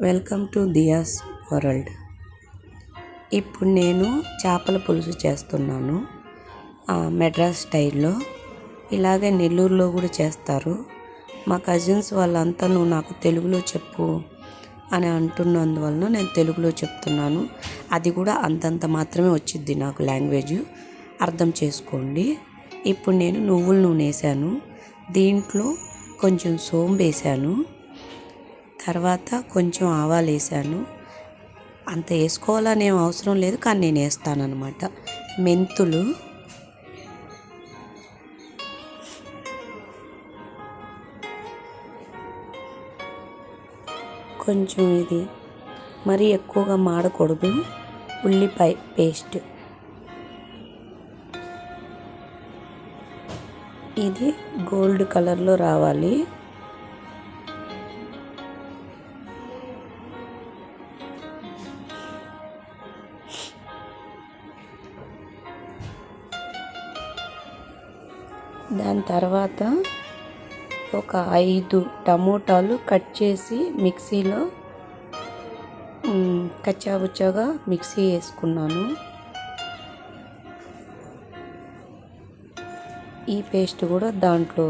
Welcome to diyas world. ఇప్పుడు నేను చేపల పులుసు చేస్తున్నాను మెడ్రాస్ స్టైల్లో. ఇలాగే నెల్లూరులో కూడా చేస్తారు. మా కజిన్స్ వాళ్ళంతా నువ్వు నాకు తెలుగులో చెప్పు అని అంటున్నందువలన నేను తెలుగులో చెప్తున్నాను. అది కూడా అంతంత మాత్రమే వచ్చిద్ది నాకు లాంగ్వేజ్, అర్థం చేసుకోండి. ఇప్పుడు నేను నువ్వుల నూనె వేసాను, దీంట్లో కొంచెం సోంపు వేసాను, తర్వాత కొంచెం ఆవాలు వేసాను. అంత వేసుకోవాలని ఏం అవసరం లేదు, కానీ నేను వేస్తాను అన్నమాట. మెంతులు, కొంచెం ఇది మరీ ఎక్కువగా మాడకూడదు, ఉల్లిపాయ పేస్ట్, ఇది గోల్డ్ కలర్లో రావాలి. దాని తర్వాత ఒక 5 టమోటాలు కట్ చేసి మిక్సీలో కచ్చాబుచ్చాగా మిక్సీ వేసుకున్నాను. ఈ పేస్ట్ కూడా దాంట్లో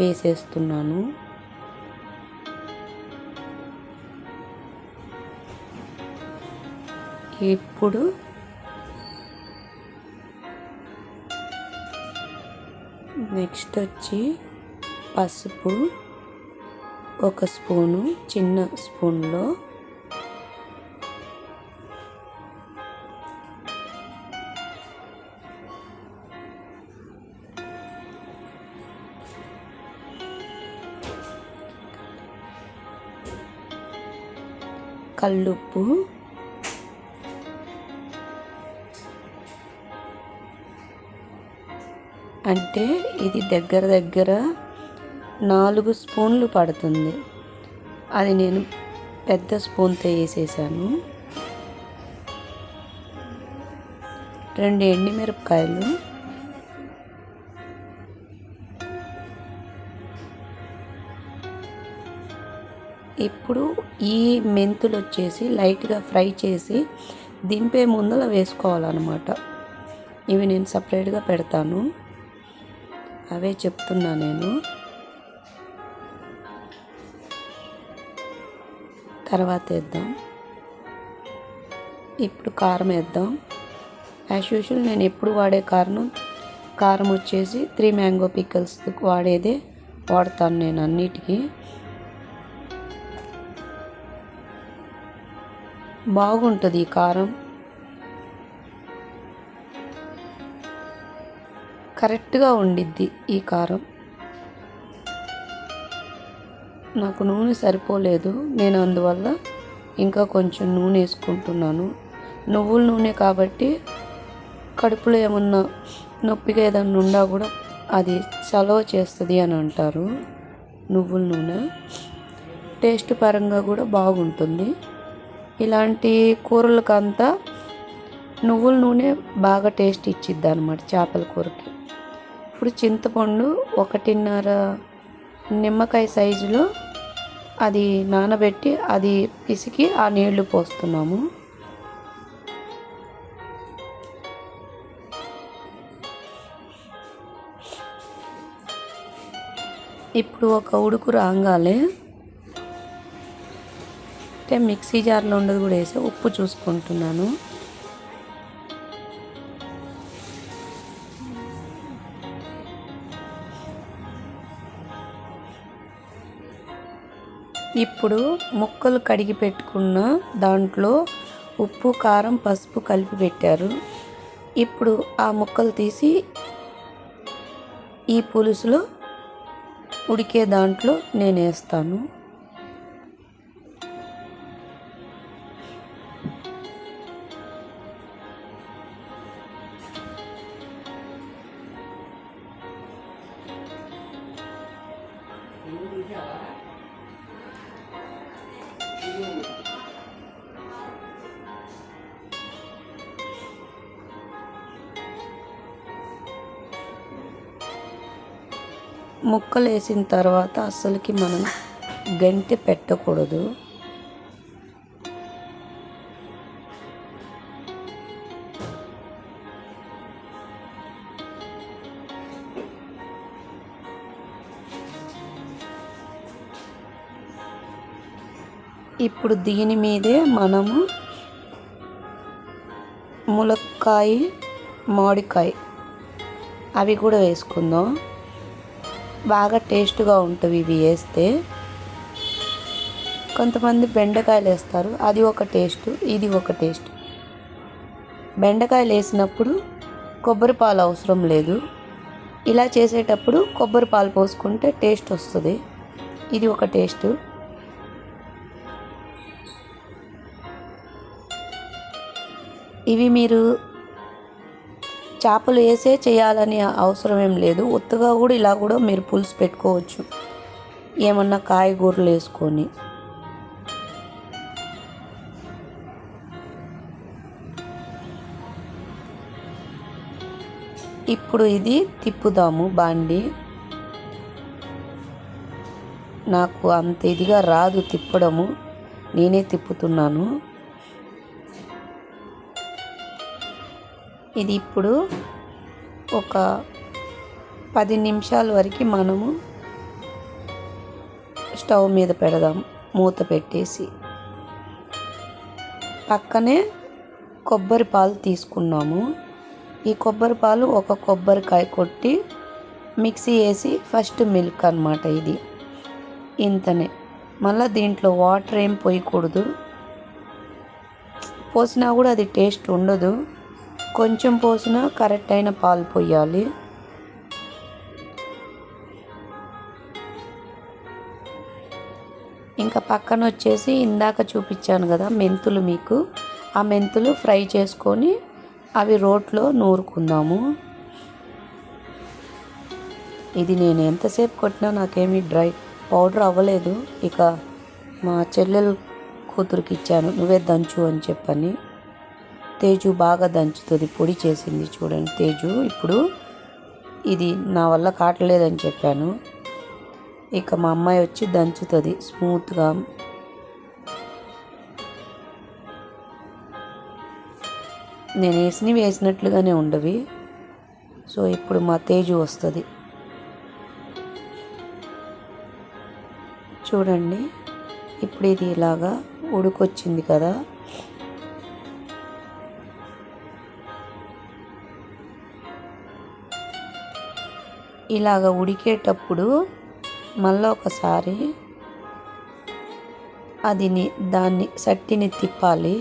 వేసేస్తున్నాను. ఇప్పుడు నెక్స్ట్ వచ్చి పసుపు 1 స్పూను, చిన్న స్పూన్లో, కల్లుప్పు, అంటే ఇది దగ్గర 4 స్పూన్లు పడుతుంది. అది నేను పెద్ద స్పూన్తో వేసేసాను. 2 ఎండుమిరపకాయలు, ఇప్పుడు ఈ మెంతులు వచ్చేసి లైట్గా ఫ్రై చేసి దింపే ముందర వేసుకోవాలన్నమాట. ఇవి నేను సపరేట్గా పెడతాను, అవే చెప్తున్నా నేను. తర్వాత వేద్దాం. ఇప్పుడు కారం వేద్దాం. యాజ్ యూజువల్ నేను ఎప్పుడు వాడే కారం వచ్చేసి 3 మ్యాంగో పికల్స్ వాడతాను నేను అన్నిటికీ. బాగుంటుంది ఈ కారం, కరెక్ట్గా ఉండిద్ది ఈ కారం. నాకు నూనె సరిపోలేదు, నేను అందువల్ల ఇంకా కొంచెం నూనె వేసుకుంటున్నాను. నువ్వుల నూనె కాబట్టి కడుపులో ఏమన్నా నొప్పిగా ఏదన్నా ఉన్నా కూడా అది చలవ చేస్తుంది అని అంటారు. నువ్వుల నూనె టేస్ట్ పరంగా కూడా బాగుంటుంది. ఇలాంటి కూరలకంతా నువ్వుల నూనె బాగా టేస్ట్ ఇచ్చిద్ది అన్నమాట చేపల కూరకి. ఇప్పుడు చింతపండు 1.5 నిమ్మకాయ సైజులో అది నానబెట్టి అది పిసికి ఆ నీళ్లు పోస్తున్నాము. ఇప్పుడు ఒక ఉడుకు రాగానే అంటే మిక్సీ జార్లో ఉండదు కూడా వేసి ఉప్పు చూసుకుంటున్నాను. ఇప్పుడు ముక్కలు కడిగి పెట్టుకున్న దాంట్లో ఉప్పు, కారం, పసుపు కలిపి పెట్టారు. ఇప్పుడు ఆ ముక్కలు తీసి ఈ పులుసులో ఉడికే దాంట్లో నేను వేస్తాను. ముక్కలు వేసిన తర్వాత అస్సలకి మనం గంటె పెట్టకూడదు. ఇప్పుడు దీని మీదే మనము ములక్కాయ, మామిడికాయ అవి కూడా వేసుకుందాం. బాగా టేస్ట్గా ఉంటుంది ఇవి వేస్తే. కొంతమంది బెండకాయలు వేస్తారు, అది ఒక టేస్ట్, ఇది ఒక టేస్ట్. బెండకాయలు వేసినప్పుడు కొబ్బరి పాలు అవసరం లేదు. ఇలా చేసేటప్పుడు కొబ్బరి పాలు పోసుకుంటే టేస్ట్ వస్తుంది. ఇది ఒక టేస్ట్. ఇవి మీరు చేపలు వేసే చేయాలని అవసరం ఏం లేదు. ఉత్తగా కూడా ఇలా కూడా మీరు పులుసు పెట్టుకోవచ్చు, ఏమన్నా కాయగూరలు వేసుకొని. ఇప్పుడు ఇది తిప్పుదాము బాండి. నాకు అంత ఇదిగా రాదు తిప్పడము, నేనే తిప్పుతున్నాను. ఇది ఇప్పుడు ఒక 10 నిమిషాల వరకు మనము స్టవ్ మీద పెడదాం, మూత పెట్టేసి. పక్కనే కొబ్బరి పాలు తీసుకున్నాము. ఈ కొబ్బరి పాలు ఒక కొబ్బరికాయ కొట్టి మిక్సీ వేసి ఫస్ట్ మిల్క్ అన్నమాట. ఇది ఇంతనే. మళ్ళీ దీంట్లో వాటర్ ఏం పోయకూడదు, పోసినా కూడా అది టేస్ట్ ఉండదు. కొంచెం పోసినా కరెక్ట్ అయిన పాలు పోయాలి. ఇంకా పక్కన వచ్చేసి ఇందాక చూపించాను కదా మెంతులు మీకు, ఆ మెంతులు ఫ్రై చేసుకొని అవి రోట్లో నూరుకుందాము. ఇది నేను ఎంతసేపు కొట్టినా నాకేమీ డ్రై పౌడర్ అవ్వలేదు. ఇక మా చెల్లెలు కూతురికి ఇచ్చాను, నువ్వే దంచు అని చెప్పని. తేజు బాగా దంచుతుంది, పొడి చేసింది చూడండి తేజు. ఇప్పుడు ఇది నా వల్ల కావట్లేదని చెప్పాను. ఇక మా అమ్మాయి వచ్చి దంచుతుంది స్మూత్గా. నేను వేసినట్లుగానే ఉండవి. సో ఇప్పుడు మా తేజు వస్తుంది చూడండి. ఇప్పుడు ఇది ఇలాగా ఉడికొచ్చింది కదా. ఇలాగ ఉడికేటప్పుడు మళ్ళీ ఒకసారి దాన్ని సట్టిని తిప్పాలి.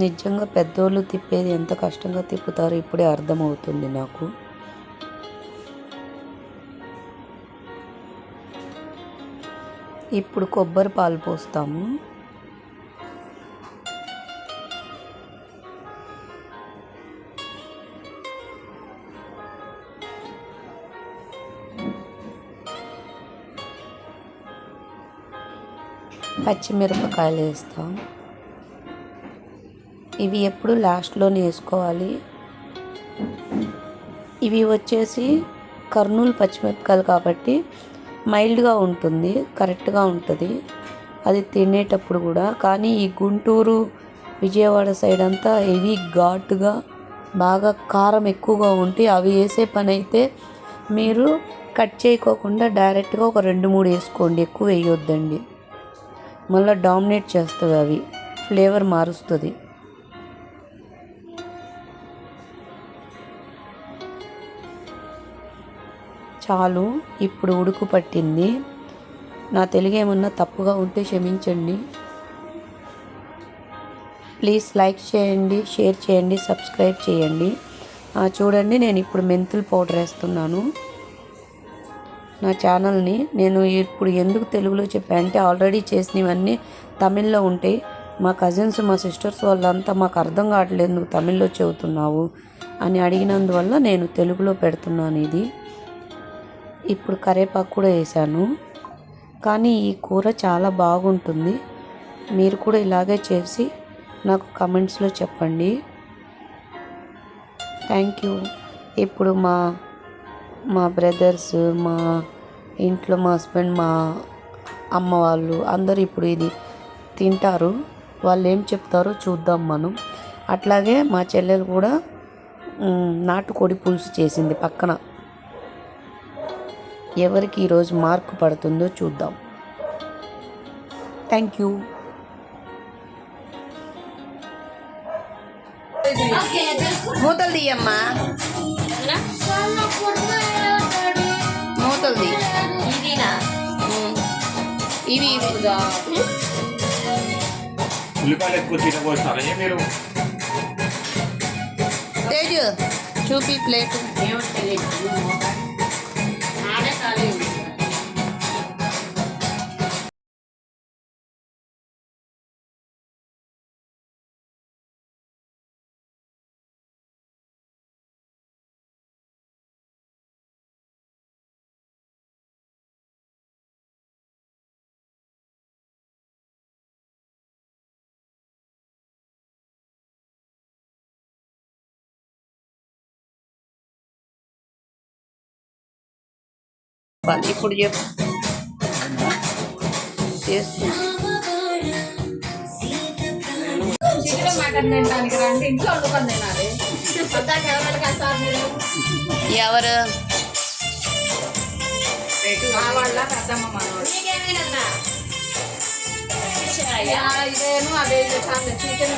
నిజంగా పెద్దోళ్ళు తిప్పేది ఎంత కష్టంగా తిప్పుతారో ఇప్పుడే అర్థమవుతుంది నాకు. ఇప్పుడు కొబ్బరి పాలు పోస్తాము. పచ్చిమిరపకాయలు వేస్తాం. ఇవి ఎప్పుడు లాస్ట్లోనే వేసుకోవాలి. ఇవి వచ్చేసి కర్నూలు పచ్చిమిరపకాయలు కాబట్టి మైల్డ్గా ఉంటుంది, కరెక్ట్గా ఉంటుంది అది తినేటప్పుడు కూడా. కానీ ఈ గుంటూరు, విజయవాడ సైడ్ అంతా ఇవి ఘాటుగా బాగా కారం ఎక్కువగా ఉంటే అవి వేసే పని అయితే మీరు కట్ చేయకోకుండా డైరెక్ట్గా ఒక 2-3 వేసుకోండి, ఎక్కువ వేయొద్దండి. మళ్ళీ డామినేట్ చేస్తుంది, అవి ఫ్లేవర్ మారుస్తుంది. చాలు, ఇప్పుడు ఉడుకు పట్టింది. నా తెలుగు ఏమన్నా తప్పుగా ఉంటే క్షమించండి. ప్లీజ్ లైక్ చేయండి, షేర్ చేయండి, సబ్స్క్రైబ్ చేయండి. చూడండి, నేను ఇప్పుడు మెంతుల పౌడర్ వేస్తున్నాను. నా ఛానల్ని నేను ఇప్పుడు ఎందుకు తెలుగులో చెప్పానంటే ఆల్రెడీ చేసినవన్నీ తమిళ్లో ఉంటాయి. మా కజిన్స్, మా సిస్టర్స్ వాళ్ళంతా మాకు అర్థం కావట్లేదు, నువ్వు తమిళ్లో చెబుతున్నావు అని అడిగినందువల్ల నేను తెలుగులో పెడుతున్నాను ఇది. ఇప్పుడు కరివేపాకు కూడా వేసాను. కానీ ఈ కూర చాలా బాగుంటుంది. మీరు కూడా ఇలాగే చేసి నాకు కమెంట్స్లో చెప్పండి. Thank you. ఇప్పుడు మా బ్రదర్స్, మా ఇంట్లో మా హస్బెండ్, మా అమ్మ వాళ్ళు అందరూ ఇప్పుడు ఇది తింటారు. వాళ్ళు ఏం చెప్తారో చూద్దాం మనం. అట్లాగే మా చెల్లెలు కూడా నాటుకోడి పులుసు చేసింది పక్కన. ఎవరికి ఈరోజు మార్కు పడుతుందో చూద్దాం. Thank you. మూతలు తీయమ్మా, మూతలు తీ. ఇవి ఉల్లిపాయలు ఎక్కువ తినబోతున్నారు మీరు. తేజు చూపి ప్లేట్. ఇప్పుడు చెప్పు చేస్తూ. మటన్ తినడానికి రండి, ఇంట్లో వండుకొని తినాలి. ఎవరు మా వాళ్ళ పెద్దమ్మ మనోడు ఇదేను అదే చికెన్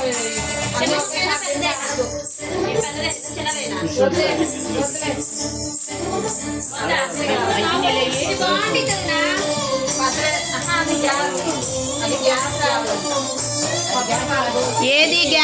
ఏది గ్యాస్